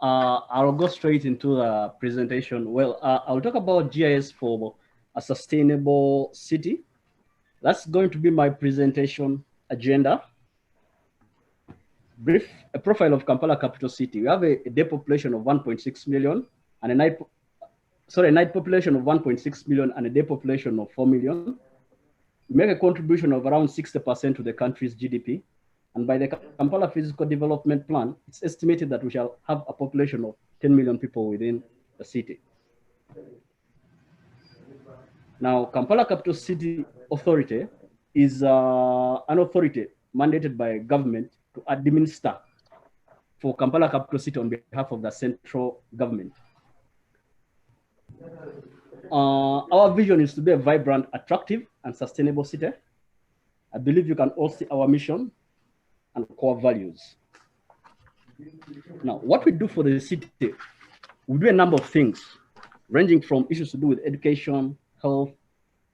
I'll go straight into the presentation. Well, I'll talk about GIS for a sustainable city. That's going to be my presentation agenda. Brief, a profile of Kampala capital city. We have a day population of 1.6 million and a night population of 1.6 million and a day population of 4 million. We make a contribution of around 60% to the country's GDP. And by the Kampala Physical Development Plan, it's estimated that we shall have a population of 10 million people within the city. Now, Kampala Capital City Authority is an authority mandated by government to administer for Kampala Capital City on behalf of the central government. Our vision is to be a vibrant, attractive, and sustainable city. I believe you can all see our mission and core values. Now, what we do for the city, we do a number of things, ranging from issues to do with education, health,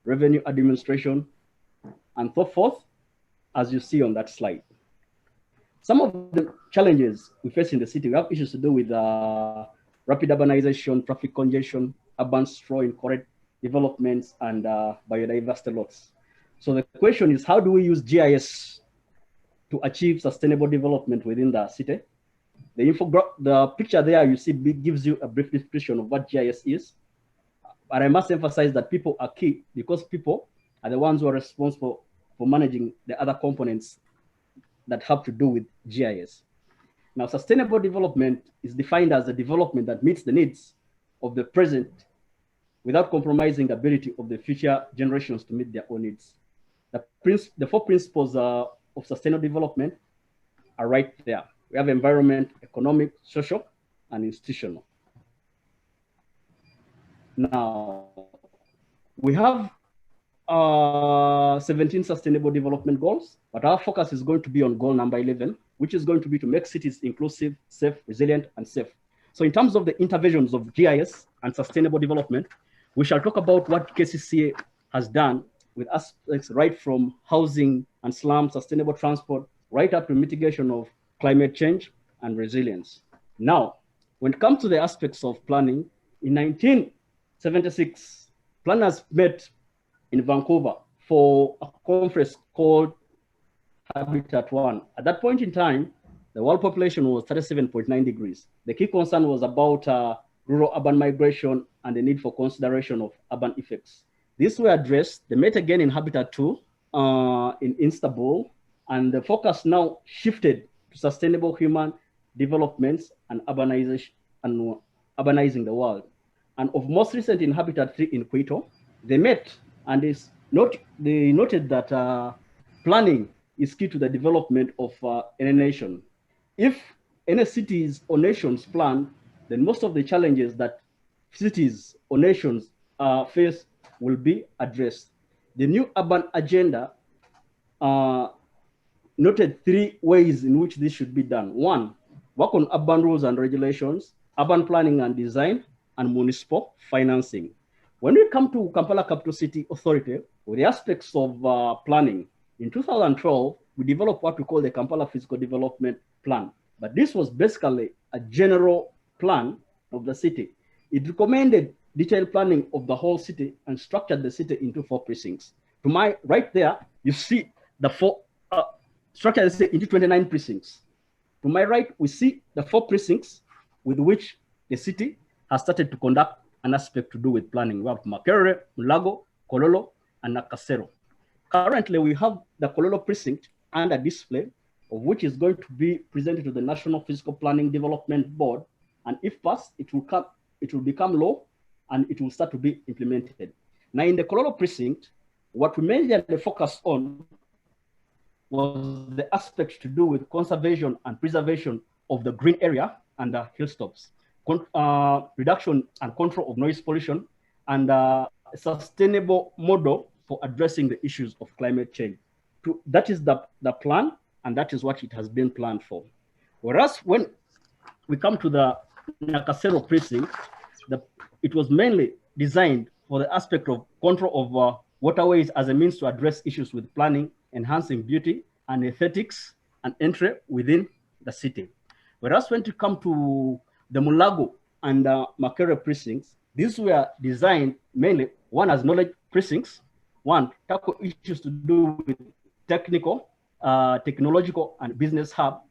revenue administration, and so forth, as you see on that slide. Some of the challenges we face in the city, we have issues to do with rapid urbanization, traffic congestion, urban sprawl, incorrect developments, and biodiversity loss. So the question is, how do we use GIS to achieve sustainable development within the city? The picture there you see gives you a brief description of what GIS is. But I must emphasize that people are key, because people are the ones who are responsible for managing the other components that have to do with GIS. Now, sustainable development is defined as a development that meets the needs of the present without compromising the ability of the future generations to meet their own needs. The four principles of sustainable development are right there. We have environment, economic, social, and institutional. Now, we have 17 sustainable development goals, but our focus is going to be on goal number 11, which is going to be to make cities inclusive, safe, resilient, and safe. So in terms of the interventions of GIS and sustainable development, we shall talk about what KCCA has done with aspects right from housing and slum, sustainable transport, right up to mitigation of climate change and resilience. Now, when it comes to the aspects of planning, in 1976, planners met in Vancouver for a conference called Habitat 1. At that point in time, the world population was 37.9 degrees. The key concern was about rural-urban migration and the need for consideration of urban effects. These were addressed. They met again in Habitat 2 in Istanbul, and the focus now shifted to sustainable human developments and urbanization and urbanizing the world. And of most recent in Habitat 3 in Quito, they met and they noted that planning is key to the development of any nation. If any cities or nations plan, then most of the challenges that cities or nations face will be addressed. The new urban agenda noted 3 ways in which this should be done. 1, work on urban rules and regulations, urban planning and design, and municipal financing. When we come to Kampala Capital City Authority, with the aspects of planning, in 2012, we developed what we call the Kampala Physical Development Plan. But this was basically a general plan of the city. It recommended detailed planning of the whole city and structured the city into 4 precincts. To my right there, you see the 4, structured the city into 29 precincts. To my right, we see the 4 precincts with which the city has started to conduct an aspect to do with planning. We have Makerere, Mulago, Kololo, and Nakasero. Currently, we have the Kololo precinct under display, of which is going to be presented to the National Physical Planning Development Board. And if passed, it will become law and it will start to be implemented. Now, in the Kololo precinct, what we mainly focused on was the aspects to do with conservation and preservation of the green area and the hilltops, reduction and control of noise pollution, and a sustainable model for addressing the issues of climate change. That is the plan, and that is what it has been planned for. Whereas when we come to the Nakasero precinct, it was mainly designed for the aspect of control of waterways as a means to address issues with planning, enhancing beauty and aesthetics and entry within the city. Whereas when it comes to the Mulago and Makere precincts, these were designed mainly, one as knowledge precincts, one tackle issues to do with technical, technological and business hub,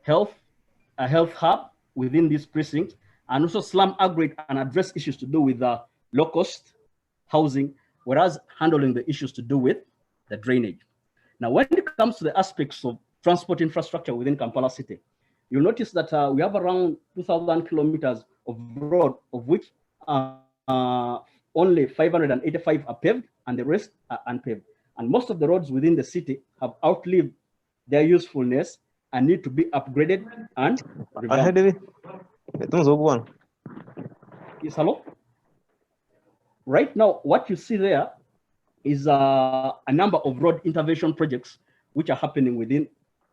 a health hub within this precinct, and also slum upgrade and address issues to do with low cost housing, whereas handling the issues to do with the drainage. Now, when it comes to the aspects of transport infrastructure within Kampala City, you'll notice that we have around 2,000 kilometers of road, of which only 585 are paved and the rest are unpaved. And most of the roads within the city have outlived their usefulness and need to be upgraded and revamped. Yes, hello? Right now, what you see there is a number of road intervention projects which are happening within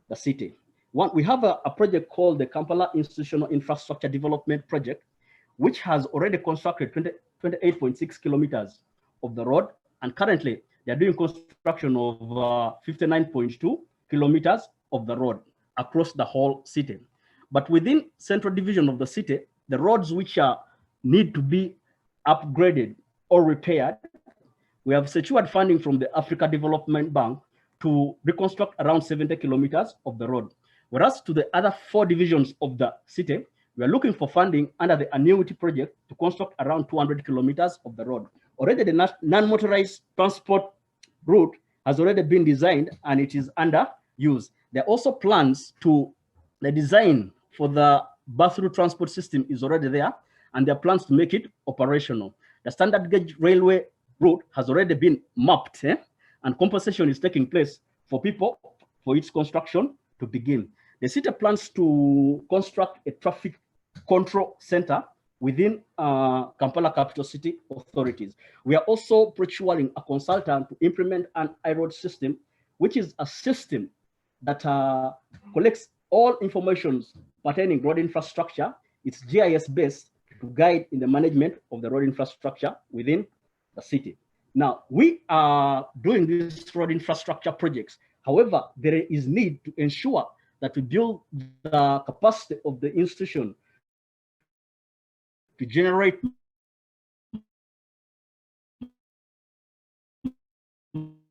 the city. One, we have a project called the Kampala Institutional Infrastructure Development Project, which has already constructed 28.6 kilometers of the road, and currently they're doing construction of 59.2 kilometers of the road across the whole city. But within central division of the city, the roads which need to be upgraded or repaired, we have secured funding from the Africa Development Bank to reconstruct around 70 kilometers of the road. Whereas to the other 4 divisions of the city, we are looking for funding under the annuity project to construct around 200 kilometers of the road. Already the non-motorized transport route has already been designed and it is under use. There are also plans to, the design for the bus-through transport system is already there, and there are plans to make it operational. The standard gauge railway route has already been mapped, and compensation is taking place for people for its construction to begin. The city plans to construct a traffic control center within Kampala Capital City authorities. We are also procuring a consultant to implement an iRoad system, which is a system that collects all information pertaining road infrastructure. It's GIS based to guide in the management of the road infrastructure within the city. Now, we are doing these road infrastructure projects. However, there is need to ensure that we build the capacity of the institution to generate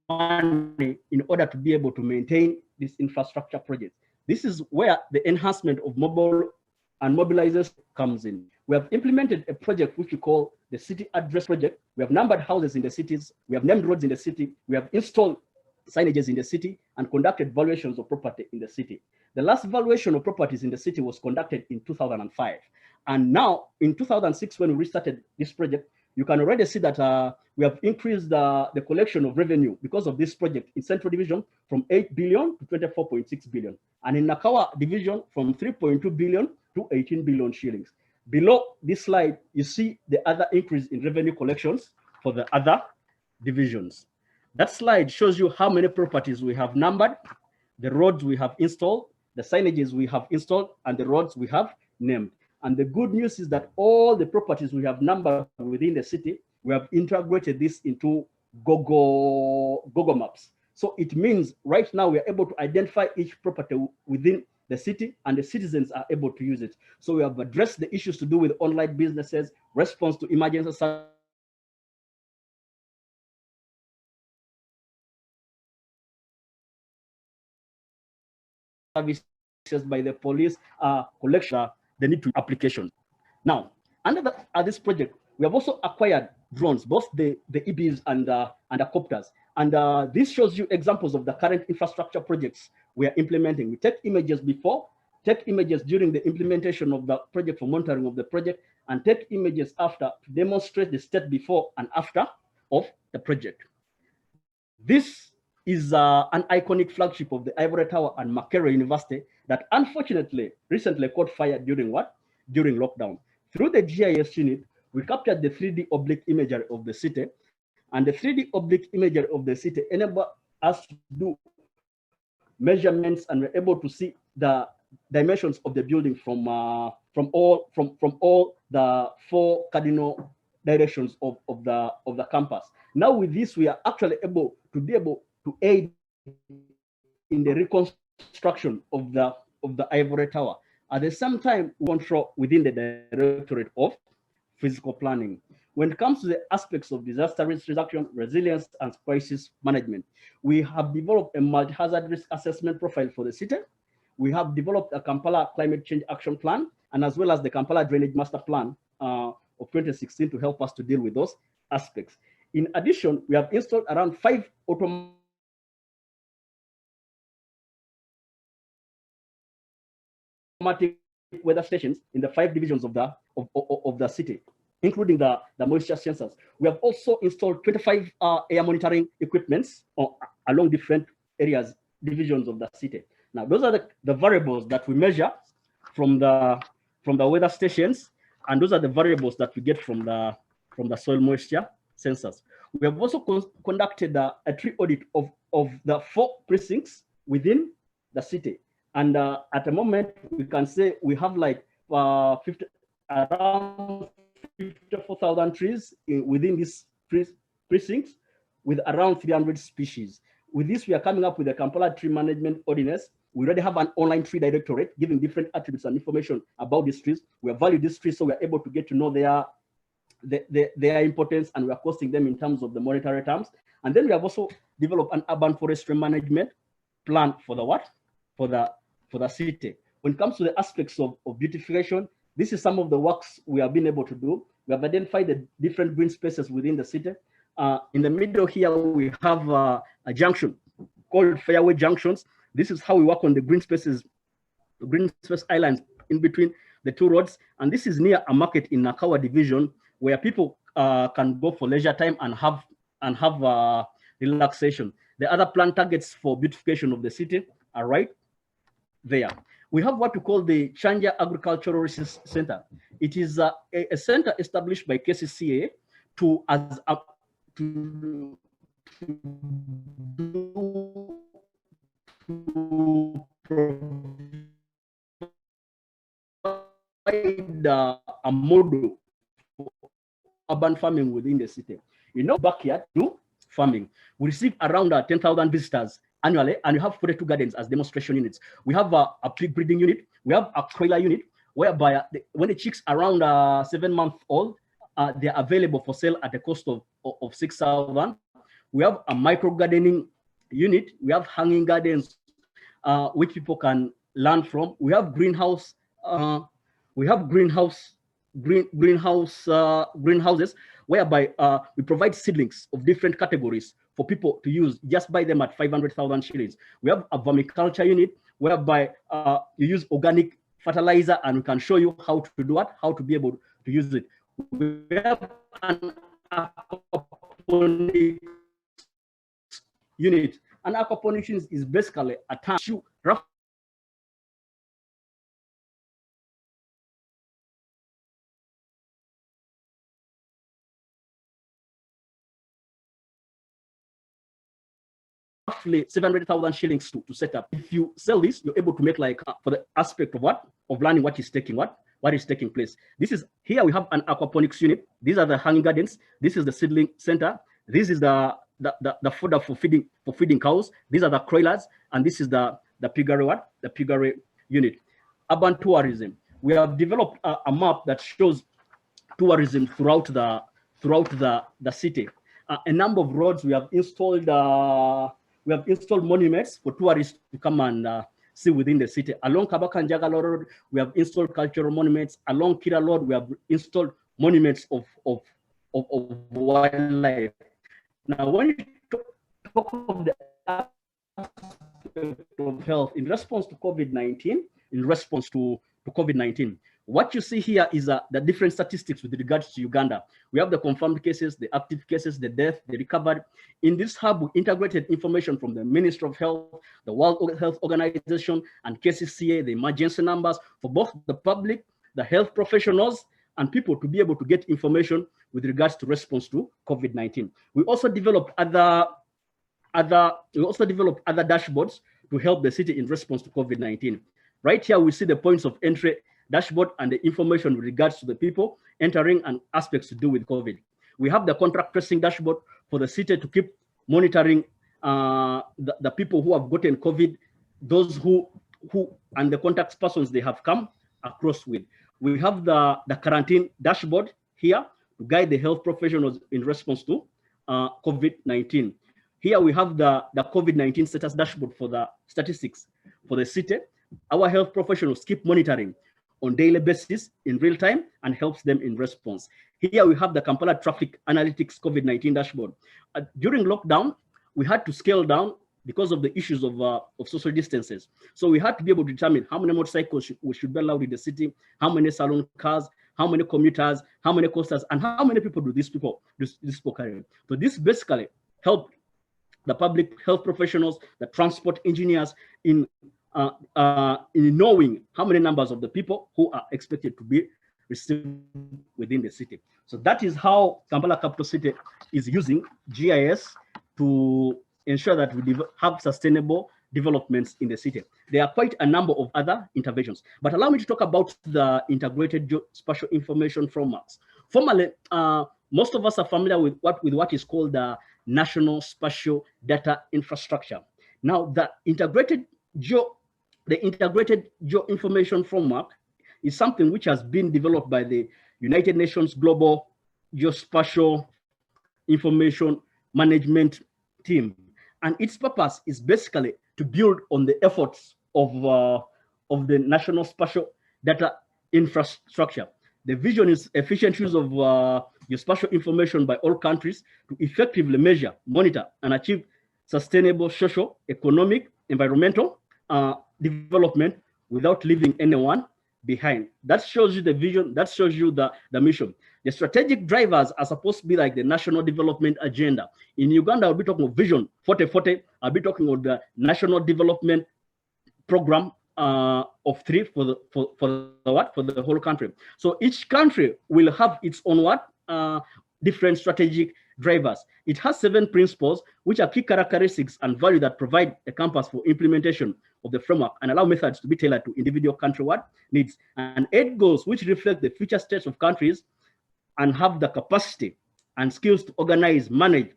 money in order to be able to maintain these infrastructure projects. This is where the enhancement of mobile and mobilizers comes in. We have implemented a project which we call the City Address Project. We have numbered houses in the cities. We have named roads in the city. We have installed signages in the city and conducted valuations of property in the city. The last valuation of properties in the city was conducted in 2005. And now in 2006, when we restarted this project, you can already see that we have increased the collection of revenue because of this project in Central Division from 8 billion to 24.6 billion. And in Nakawa Division from 3.2 billion to 18 billion shillings. Below this slide, you see the other increase in revenue collections for the other divisions. That slide shows you how many properties we have numbered, the roads we have installed, the signages we have installed, and the roads we have named. And the good news is that all the properties we have numbered within the city, we have integrated this into Google Maps. So it means right now we are able to identify each property within the city, and the citizens are able to use it. So we have addressed the issues to do with online businesses, response to emergency services by the police, collection, the need to applications. Now, under this project, we have also acquired drones, both the EBs and the copters. And this shows you examples of the current infrastructure projects we are implementing. We take images before, take images during the implementation of the project for monitoring of the project, and take images after to demonstrate the state before and after of the project. This is an iconic flagship of the Ivory Tower and Makerere University that unfortunately recently caught fire during what? During lockdown. Through the GIS unit, we captured the 3D oblique imagery of the city, and the 3D oblique imagery of the city enabled us to do measurements, and we're able to see the dimensions of the building from all the 4 cardinal directions of the campus. Now with this, we are actually able to aid in the reconstruction of the Ivory Tower. At the same time, we control within the Directorate of Physical Planning. When it comes to the aspects of disaster risk reduction, resilience, and crisis management, we have developed a multi-hazard risk assessment profile for the city. We have developed a Kampala Climate Change Action Plan, and as well as the Kampala Drainage Master Plan of 2016 to help us to deal with those aspects. In addition, we have installed around 5 automatic weather stations in the 5 divisions of the city, including the moisture sensors. We have also installed 25 air monitoring equipments along different areas, divisions of the city. Now, those are the variables that we measure from the weather stations, and those are the variables that we get from the soil moisture sensors. We have also conducted a tree audit of the 4 precincts within the city. And at the moment, we can say we have like around 54,000 trees within these precincts with around 300 species. With this, we are coming up with the Kampala Tree Management Ordinance. We already have an online tree directorate giving different attributes and information about these trees. We have valued these trees so we are able to get to know their importance, and we are costing them in terms of the monetary terms. And then we have also developed an urban forestry management plan for the city. When it comes to the aspects of beautification, this is some of the works we have been able to do. We have identified the different green spaces within the city. In the middle here, we have a junction called fairway junctions. This is how we work on the green spaces, green space islands in between the 2 roads. And this is near a market in Nakawa division where people can go for leisure time and have relaxation. The other plan targets for beautification of the city are right there. We have what we call the Chanja Agricultural Research Center. It is a center established by KCCA to provide a model for urban farming within the city. In our backyard, do farming. We receive around 10,000 visitors annually, and we have 42 gardens as demonstration units. We have a pig breeding unit. We have a broiler unit, whereby when the chicks around 7 months old, they are available for sale at the cost of 6,000. We have a micro gardening unit. We have hanging gardens, which people can learn from. We have greenhouse. Greenhouses, whereby we provide seedlings of different categories for people to use. Just buy them at 500,000 shillings. We have a vermiculture unit, whereby you use organic fertilizer, and we can show you how to do it, how to be able to use it. We have an aquaponics unit. An aquaponics is basically a tank roughly roughly 700,000 shillings to set up. If you sell this, you're able to make like for the aspect of learning what is taking place. This is here we have an aquaponics unit. These are the hanging gardens. This is the seedling center. This is the fodder for feeding cows. These are the croilers, and this is the piggery unit. Urban tourism. We have developed a map that shows tourism throughout the city. A number of roads we have installed. We have installed monuments for tourists to come and see within the city. Along Kabaka and Jagala Road, we have installed cultural monuments. Along Kira Road, we have installed monuments of wildlife. Now, when you talk of the aspect of health in response to COVID-19, what you see here is the different statistics with regards to Uganda. We have the confirmed cases, the active cases, the death, the recovery. In this hub, we integrated information from the Ministry of Health, the World Health Organization, and KCCA, the emergency numbers for both the public, the health professionals, and people to be able to get information with regards to response to COVID-19. We also developed other dashboards to help the city in response to COVID-19. Right here, we see the points of entry dashboard and the information with regards to the people entering and aspects to do with COVID. We have the contact tracing dashboard for the city to keep monitoring the people who have gotten COVID, those who and the contact persons they have come across with. We have the quarantine dashboard here to guide the health professionals in response to COVID-19. Here we have the COVID-19 status dashboard for the statistics for the city. Our health professionals keep monitoring on daily basis in real time and helps them in response. Here we have the Kampala Traffic Analytics COVID-19 dashboard. During lockdown, we had to scale down because of the issues of social distances. So we had to be able to determine how many motorcycles should be allowed in the city, how many salon cars, how many commuters, how many coasters, and how many people do these people carry. So this basically helped the public health professionals, the transport engineers in knowing how many numbers of the people who are expected to be received within the city. So that is how Kampala Capital City is using GIS to ensure that we have sustainable developments in the city. There are quite a number of other interventions, but allow me to talk about the integrated spatial information frameworks. Formally, most of us are familiar with what is called the National Spatial Data Infrastructure. Now, the integrated geoinformation framework is something which has been developed by the United Nations Global Geospatial Information Management Team. And its purpose is basically to build on the efforts of the National Spatial Data Infrastructure. The vision is efficient use of geospatial information by all countries to effectively measure, monitor, and achieve sustainable social, economic, environmental development without leaving anyone behind. That shows you the vision, that shows you the mission. The strategic drivers are supposed to be like the national development agenda. In Uganda, I'll be talking of Vision 4040. I'll be talking of the National Development Program of 3 for the whole country. So each country will have its own different strategic drivers. It has 7 principles, which are key characteristics and value that provide a compass for implementation of the framework and allow methods to be tailored to individual country needs, and 8 goals which reflect the future states of countries and have the capacity and skills to organize, manage,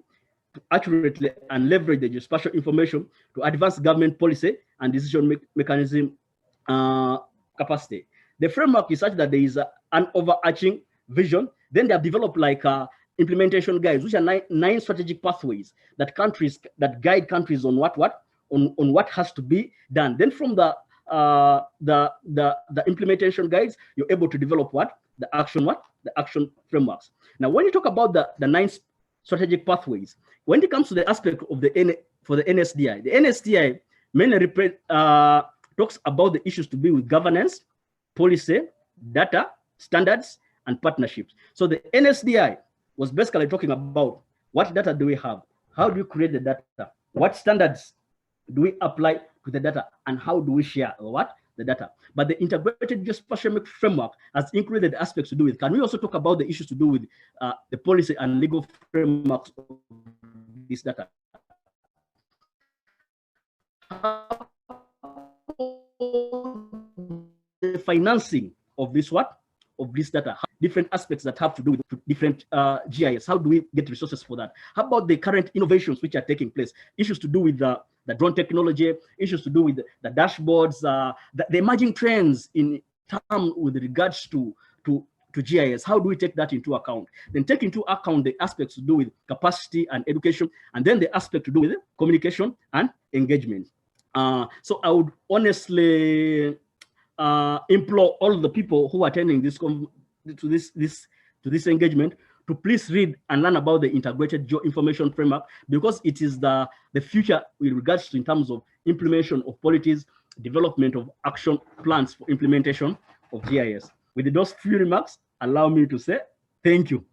to accurately and leverage the geospatial information to advance government policy and decision mechanism capacity. The framework is such that there is an overarching vision. Then they have developed like implementation guides, which are 9 strategic pathways that guide countries on what has to be done. Then from the implementation guides, you're able to develop the action frameworks. Now, when you talk about the 9 strategic pathways, when it comes to the aspect of the NSDI mainly talks about the issues to do with governance, policy, data, standards, and partnerships. So the NSDI was basically talking about what data do we have, how do we create the data, what standards do we apply to the data, and how do we share the data. But the integrated geospatial framework has included aspects to do with. Can we also talk about the issues to do with the policy and legal frameworks of this data? The financing of this data, different aspects that have to do with different GIS. How do we get resources for that? How about the current innovations which are taking place? Issues to do with the drone technology, issues to do with the dashboards, the emerging trends in terms with regards to GIS. How do we take that into account? Then take into account the aspects to do with capacity and education, and then the aspect to do with communication and engagement. So I would honestly implore all the people who are attending this engagement to please read and learn about the integrated geoinformation framework, because it is the future with regards to in terms of implementation of policies, development of action plans for implementation of GIS. With those few remarks, allow me to say thank you.